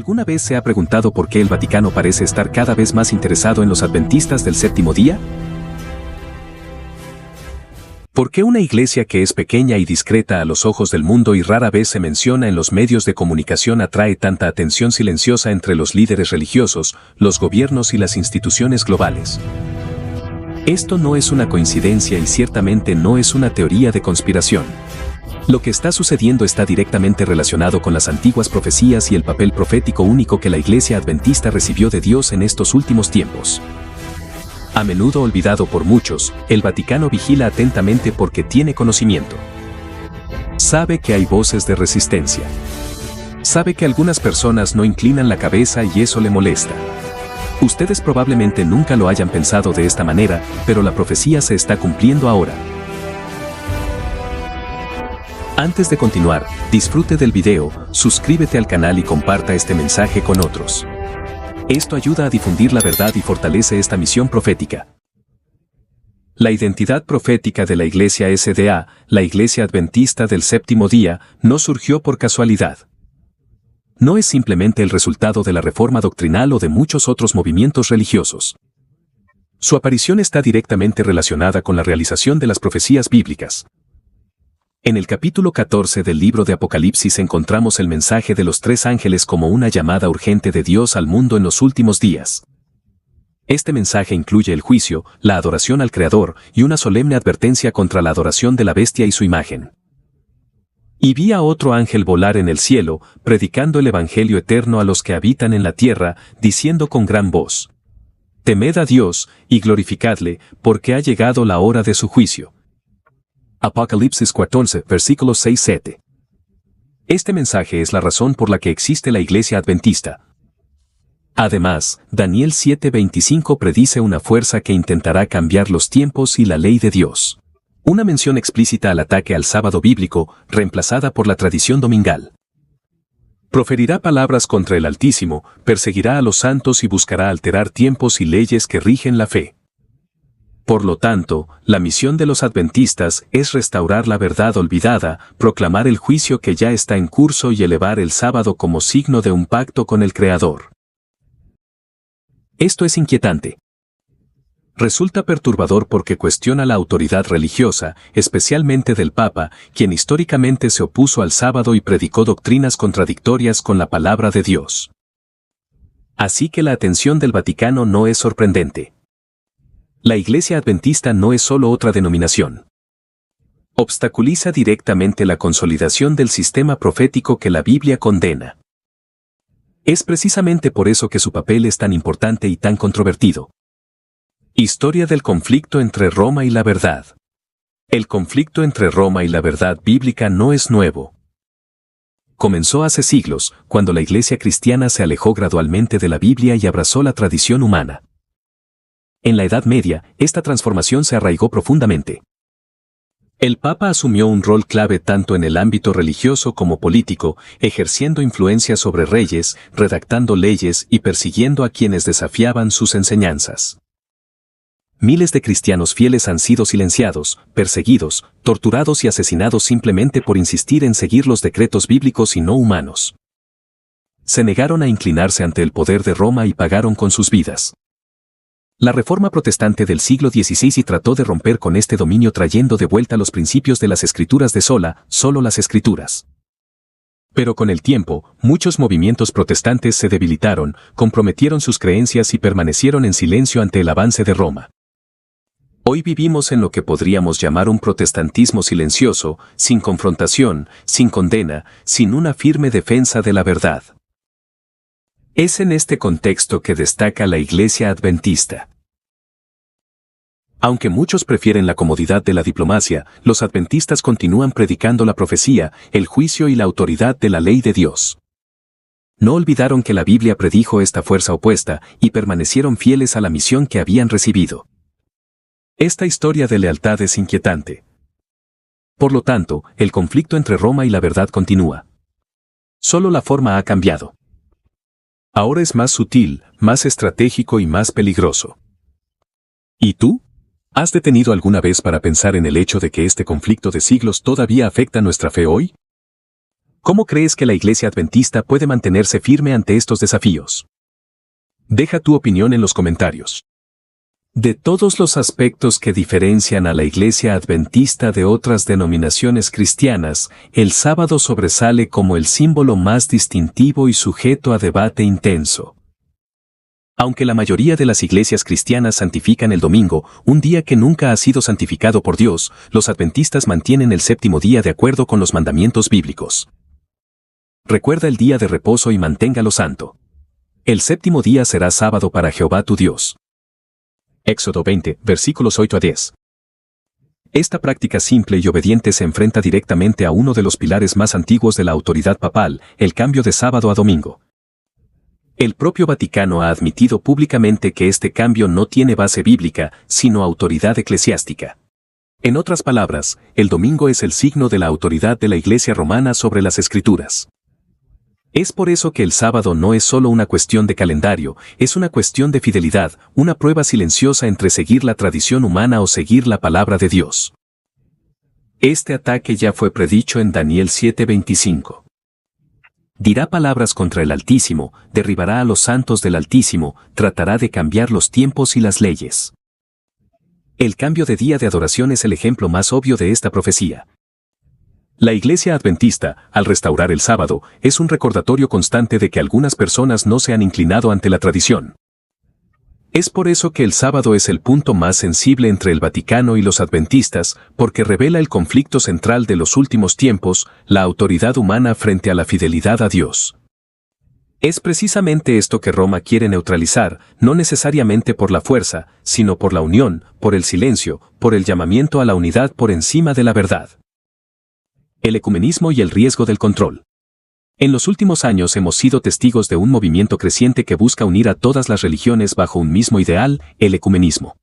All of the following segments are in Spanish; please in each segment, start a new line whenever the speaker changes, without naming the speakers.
¿Alguna vez se ha preguntado por qué el Vaticano parece estar cada vez más interesado en los adventistas del séptimo día? ¿Por qué una iglesia que es pequeña y discreta a los ojos del mundo y rara vez se menciona en los medios de comunicación atrae tanta atención silenciosa entre los líderes religiosos, los gobiernos y las instituciones globales? Esto no es una coincidencia y ciertamente no es una teoría de conspiración. Lo que está sucediendo está directamente relacionado con las antiguas profecías y el papel profético único que la Iglesia Adventista recibió de Dios en estos últimos tiempos. A menudo olvidado por muchos, el Vaticano vigila atentamente porque tiene conocimiento. Sabe que hay voces de resistencia. Sabe que algunas personas no inclinan la cabeza y eso le molesta. Ustedes probablemente nunca lo hayan pensado de esta manera, pero la profecía se está cumpliendo ahora. Antes de continuar, disfrute del video, suscríbete al canal y comparta este mensaje con otros. Esto ayuda a difundir la verdad y fortalece esta misión profética. La identidad profética de la Iglesia SDA, la Iglesia Adventista del Séptimo Día, no surgió por casualidad. No es simplemente el resultado de la reforma doctrinal o de muchos otros movimientos religiosos. Su aparición está directamente relacionada con la realización de las profecías bíblicas. En el capítulo 14 del libro de Apocalipsis encontramos el mensaje de los tres ángeles como una llamada urgente de Dios al mundo en los últimos días. Este mensaje incluye el juicio, la adoración al Creador y una solemne advertencia contra la adoración de la bestia y su imagen. Y vi a otro ángel volar en el cielo, predicando el evangelio eterno a los que habitan en la tierra, diciendo con gran voz: Temed a Dios, y glorificadle, porque ha llegado la hora de su juicio. Apocalipsis 14, versículos 6-7. Este mensaje es la razón por la que existe la Iglesia Adventista. Además, Daniel 7:25 predice una fuerza que intentará cambiar los tiempos y la ley de Dios. Una mención explícita al ataque al sábado bíblico, reemplazada por la tradición domingal. Proferirá palabras contra el Altísimo, perseguirá a los santos y buscará alterar tiempos y leyes que rigen la fe. Por lo tanto, la misión de los adventistas es restaurar la verdad olvidada, proclamar el juicio que ya está en curso y elevar el sábado como signo de un pacto con el Creador. Esto es inquietante. Resulta perturbador porque cuestiona la autoridad religiosa, especialmente del Papa, quien históricamente se opuso al sábado y predicó doctrinas contradictorias con la palabra de Dios. Así que la atención del Vaticano no es sorprendente. La Iglesia Adventista no es solo otra denominación. Obstaculiza directamente la consolidación del sistema profético que la Biblia condena. Es precisamente por eso que su papel es tan importante y tan controvertido. Historia del conflicto entre Roma y la verdad. El conflicto entre Roma y la verdad bíblica no es nuevo. Comenzó hace siglos, cuando la Iglesia cristiana se alejó gradualmente de la Biblia y abrazó la tradición humana. En la Edad Media, esta transformación se arraigó profundamente. El Papa asumió un rol clave tanto en el ámbito religioso como político, ejerciendo influencia sobre reyes, redactando leyes y persiguiendo a quienes desafiaban sus enseñanzas. Miles de cristianos fieles han sido silenciados, perseguidos, torturados y asesinados simplemente por insistir en seguir los decretos bíblicos y no humanos. Se negaron a inclinarse ante el poder de Roma y pagaron con sus vidas. La Reforma Protestante del siglo XVI trató de romper con este dominio trayendo de vuelta los principios de las Escrituras de solo las Escrituras. Pero con el tiempo, muchos movimientos protestantes se debilitaron, comprometieron sus creencias y permanecieron en silencio ante el avance de Roma. Hoy vivimos en lo que podríamos llamar un protestantismo silencioso, sin confrontación, sin condena, sin una firme defensa de la verdad. Es en este contexto que destaca la Iglesia Adventista. Aunque muchos prefieren la comodidad de la diplomacia, los adventistas continúan predicando la profecía, el juicio y la autoridad de la ley de Dios. No olvidaron que la Biblia predijo esta fuerza opuesta y permanecieron fieles a la misión que habían recibido. Esta historia de lealtad es inquietante. Por lo tanto, el conflicto entre Roma y la verdad continúa. Solo la forma ha cambiado. Ahora es más sutil, más estratégico y más peligroso. ¿Y tú? ¿Has detenido alguna vez para pensar en el hecho de que este conflicto de siglos todavía afecta nuestra fe hoy? ¿Cómo crees que la Iglesia Adventista puede mantenerse firme ante estos desafíos? Deja tu opinión en los comentarios. De todos los aspectos que diferencian a la Iglesia Adventista de otras denominaciones cristianas, el sábado sobresale como el símbolo más distintivo y sujeto a debate intenso. Aunque la mayoría de las iglesias cristianas santifican el domingo, un día que nunca ha sido santificado por Dios, los adventistas mantienen el séptimo día de acuerdo con los mandamientos bíblicos. Recuerda el día de reposo y manténgalo santo. El séptimo día será sábado para Jehová tu Dios. Éxodo 20, versículos 8 a 10. Esta práctica simple y obediente se enfrenta directamente a uno de los pilares más antiguos de la autoridad papal, el cambio de sábado a domingo. El propio Vaticano ha admitido públicamente que este cambio no tiene base bíblica, sino autoridad eclesiástica. En otras palabras, el domingo es el signo de la autoridad de la Iglesia romana sobre las Escrituras. Es por eso que el sábado no es solo una cuestión de calendario, es una cuestión de fidelidad, una prueba silenciosa entre seguir la tradición humana o seguir la palabra de Dios. Este ataque ya fue predicho en Daniel 7:25. Dirá palabras contra el Altísimo, derribará a los santos del Altísimo, tratará de cambiar los tiempos y las leyes. El cambio de día de adoración es el ejemplo más obvio de esta profecía. La Iglesia Adventista, al restaurar el sábado, es un recordatorio constante de que algunas personas no se han inclinado ante la tradición. Es por eso que el sábado es el punto más sensible entre el Vaticano y los adventistas, porque revela el conflicto central de los últimos tiempos, la autoridad humana frente a la fidelidad a Dios. Es precisamente esto que Roma quiere neutralizar, no necesariamente por la fuerza, sino por la unión, por el silencio, por el llamamiento a la unidad por encima de la verdad. El ecumenismo y el riesgo del control. En los últimos años hemos sido testigos de un movimiento creciente que busca unir a todas las religiones bajo un mismo ideal, el ecumenismo.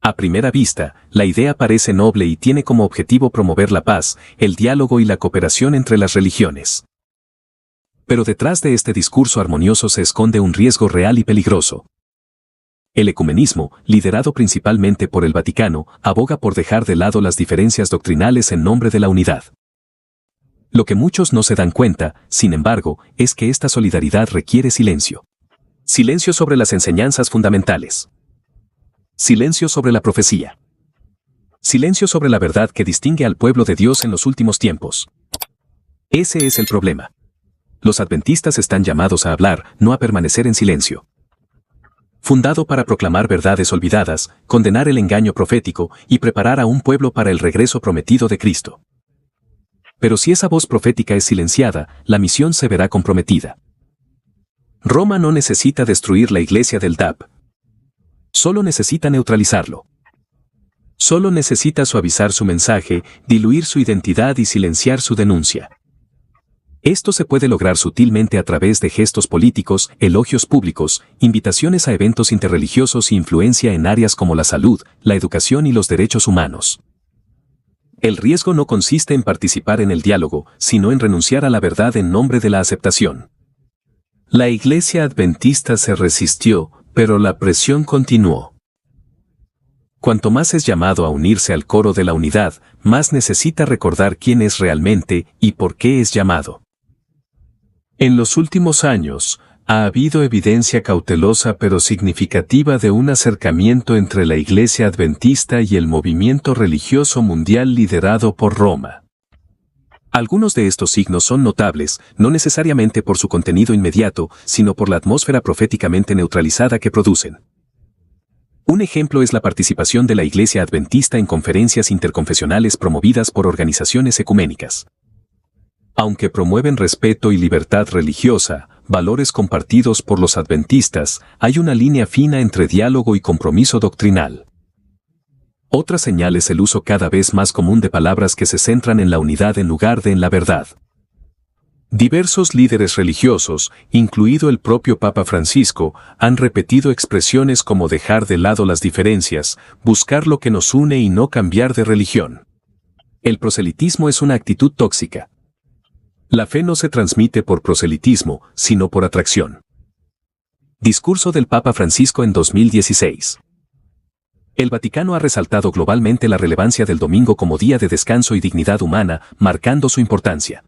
A primera vista, la idea parece noble y tiene como objetivo promover la paz, el diálogo y la cooperación entre las religiones. Pero detrás de este discurso armonioso se esconde un riesgo real y peligroso. El ecumenismo, liderado principalmente por el Vaticano, aboga por dejar de lado las diferencias doctrinales en nombre de la unidad. Lo que muchos no se dan cuenta, sin embargo, es que esta solidaridad requiere silencio. Silencio sobre las enseñanzas fundamentales. Silencio sobre la profecía. Silencio sobre la verdad que distingue al pueblo de Dios en los últimos tiempos. Ese es el problema. Los adventistas están llamados a hablar, no a permanecer en silencio. Fundado para proclamar verdades olvidadas, condenar el engaño profético y preparar a un pueblo para el regreso prometido de Cristo. Pero si esa voz profética es silenciada, la misión se verá comprometida. Roma no necesita destruir la iglesia del DAP. Solo necesita neutralizarlo. Solo necesita suavizar su mensaje, diluir su identidad y silenciar su denuncia. Esto se puede lograr sutilmente a través de gestos políticos, elogios públicos, invitaciones a eventos interreligiosos e influencia en áreas como la salud, la educación y los derechos humanos. El riesgo no consiste en participar en el diálogo, sino en renunciar a la verdad en nombre de la aceptación. La Iglesia Adventista se resistió, pero la presión continuó. Cuanto más es llamado a unirse al coro de la unidad, más necesita recordar quién es realmente y por qué es llamado. En los últimos años, ha habido evidencia cautelosa pero significativa de un acercamiento entre la Iglesia Adventista y el movimiento religioso mundial liderado por Roma. Algunos de estos signos son notables, no necesariamente por su contenido inmediato, sino por la atmósfera proféticamente neutralizada que producen. Un ejemplo es la participación de la Iglesia Adventista en conferencias interconfesionales promovidas por organizaciones ecuménicas. Aunque promueven respeto y libertad religiosa, valores compartidos por los adventistas, hay una línea fina entre diálogo y compromiso doctrinal. Otra señal es el uso cada vez más común de palabras que se centran en la unidad en lugar de en la verdad. Diversos líderes religiosos, incluido el propio Papa Francisco, han repetido expresiones como dejar de lado las diferencias, buscar lo que nos une y no cambiar de religión. El proselitismo es una actitud tóxica. La fe no se transmite por proselitismo, sino por atracción. Discurso del Papa Francisco en 2016. El Vaticano ha resaltado globalmente la relevancia del domingo como día de descanso y dignidad humana, marcando su importancia.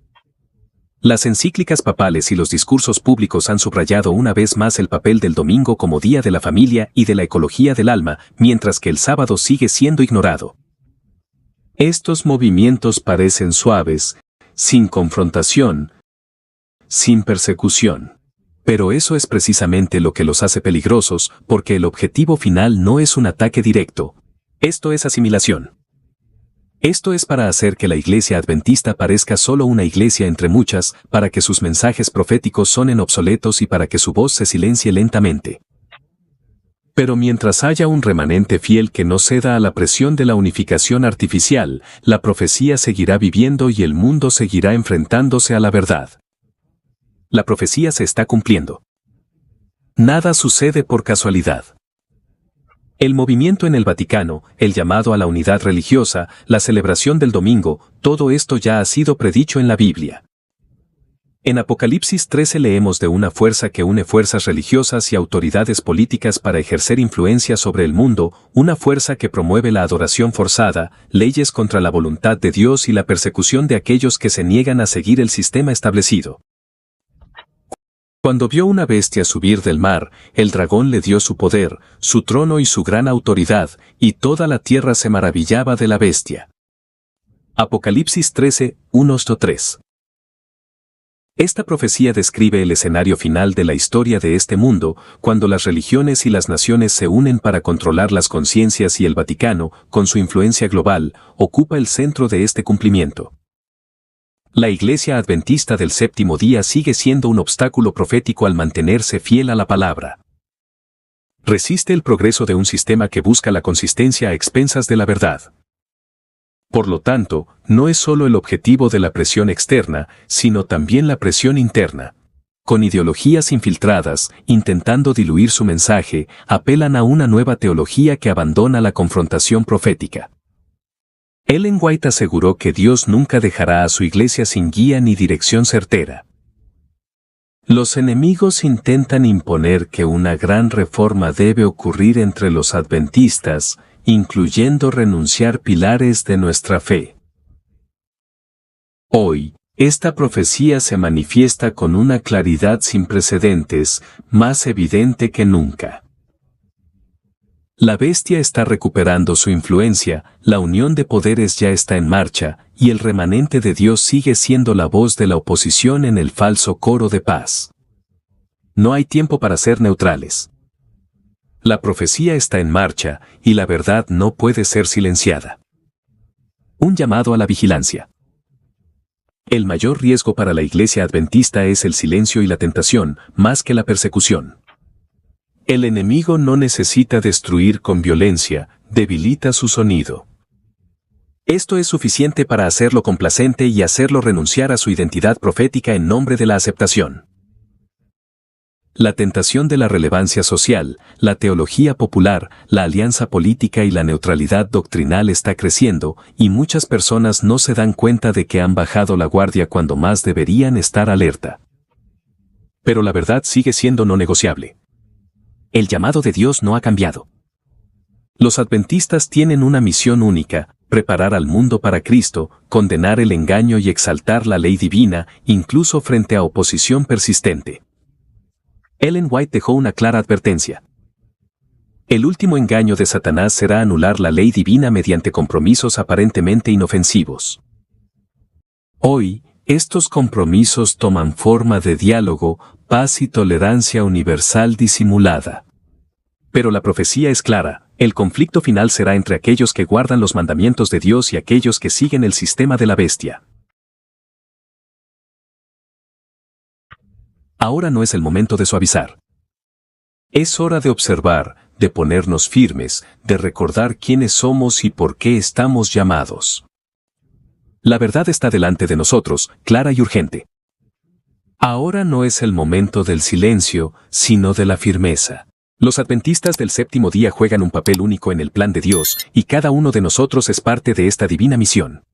Las encíclicas papales y los discursos públicos han subrayado una vez más el papel del domingo como día de la familia y de la ecología del alma, mientras que el sábado sigue siendo ignorado. Estos movimientos parecen suaves, sin confrontación, sin persecución. Pero eso es precisamente lo que los hace peligrosos, porque el objetivo final no es un ataque directo. Esto es asimilación. Esto es para hacer que la iglesia adventista parezca solo una iglesia entre muchas, para que sus mensajes proféticos sonen obsoletos y para que su voz se silencie lentamente. Pero mientras haya un remanente fiel que no ceda a la presión de la unificación artificial, la profecía seguirá viviendo y el mundo seguirá enfrentándose a la verdad. La profecía se está cumpliendo. Nada sucede por casualidad. El movimiento en el Vaticano, el llamado a la unidad religiosa, la celebración del domingo, todo esto ya ha sido predicho en la Biblia. En Apocalipsis 13 leemos de una fuerza que une fuerzas religiosas y autoridades políticas para ejercer influencia sobre el mundo, una fuerza que promueve la adoración forzada, leyes contra la voluntad de Dios y la persecución de aquellos que se niegan a seguir el sistema establecido. Cuando vio una bestia subir del mar, el dragón le dio su poder, su trono y su gran autoridad, y toda la tierra se maravillaba de la bestia. Apocalipsis 13, 1-3. Esta profecía describe el escenario final de la historia de este mundo, cuando las religiones y las naciones se unen para controlar las conciencias y el Vaticano, con su influencia global, ocupa el centro de este cumplimiento. La Iglesia Adventista del Séptimo Día sigue siendo un obstáculo profético al mantenerse fiel a la palabra. Resiste el progreso de un sistema que busca la consistencia a expensas de la verdad. Por lo tanto, no es solo el objetivo de la presión externa, sino también la presión interna. Con ideologías infiltradas, intentando diluir su mensaje, apelan a una nueva teología que abandona la confrontación profética. Ellen White aseguró que Dios nunca dejará a su iglesia sin guía ni dirección certera. Los enemigos intentan imponer que una gran reforma debe ocurrir entre los adventistas, incluyendo renunciar pilares de nuestra fe. Hoy, esta profecía se manifiesta con una claridad sin precedentes, más evidente que nunca. La bestia está recuperando su influencia, la unión de poderes ya está en marcha, y el remanente de Dios sigue siendo la voz de la oposición en el falso coro de paz. No hay tiempo para ser neutrales. La profecía está en marcha, y la verdad no puede ser silenciada. Un llamado a la vigilancia. El mayor riesgo para la iglesia adventista es el silencio y la tentación, más que la persecución. El enemigo no necesita destruir con violencia, debilita su sonido. Esto es suficiente para hacerlo complacente y hacerlo renunciar a su identidad profética en nombre de la aceptación. La tentación de la relevancia social, la teología popular, la alianza política y la neutralidad doctrinal está creciendo, y muchas personas no se dan cuenta de que han bajado la guardia cuando más deberían estar alerta. Pero la verdad sigue siendo no negociable. El llamado de Dios no ha cambiado. Los adventistas tienen una misión única: preparar al mundo para Cristo, condenar el engaño y exaltar la ley divina, incluso frente a oposición persistente. Ellen White dejó una clara advertencia. El último engaño de Satanás será anular la ley divina mediante compromisos aparentemente inofensivos. Hoy, estos compromisos toman forma de diálogo, paz y tolerancia universal disimulada. Pero la profecía es clara: el conflicto final será entre aquellos que guardan los mandamientos de Dios y aquellos que siguen el sistema de la bestia. Ahora no es el momento de suavizar. Es hora de observar, de ponernos firmes, de recordar quiénes somos y por qué estamos llamados. La verdad está delante de nosotros, clara y urgente. Ahora no es el momento del silencio, sino de la firmeza. Los adventistas del séptimo día juegan un papel único en el plan de Dios, y cada uno de nosotros es parte de esta divina misión.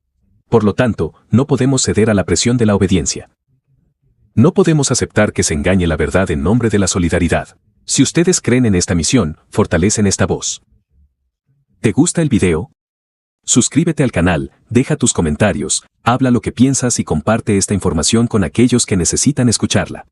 Por lo tanto, no podemos ceder a la presión de la obediencia. No podemos aceptar que se engañe la verdad en nombre de la solidaridad. Si ustedes creen en esta misión, fortalecen esta voz. ¿Te gusta el video? Suscríbete al canal, deja tus comentarios, habla lo que piensas y comparte esta información con aquellos que necesitan escucharla.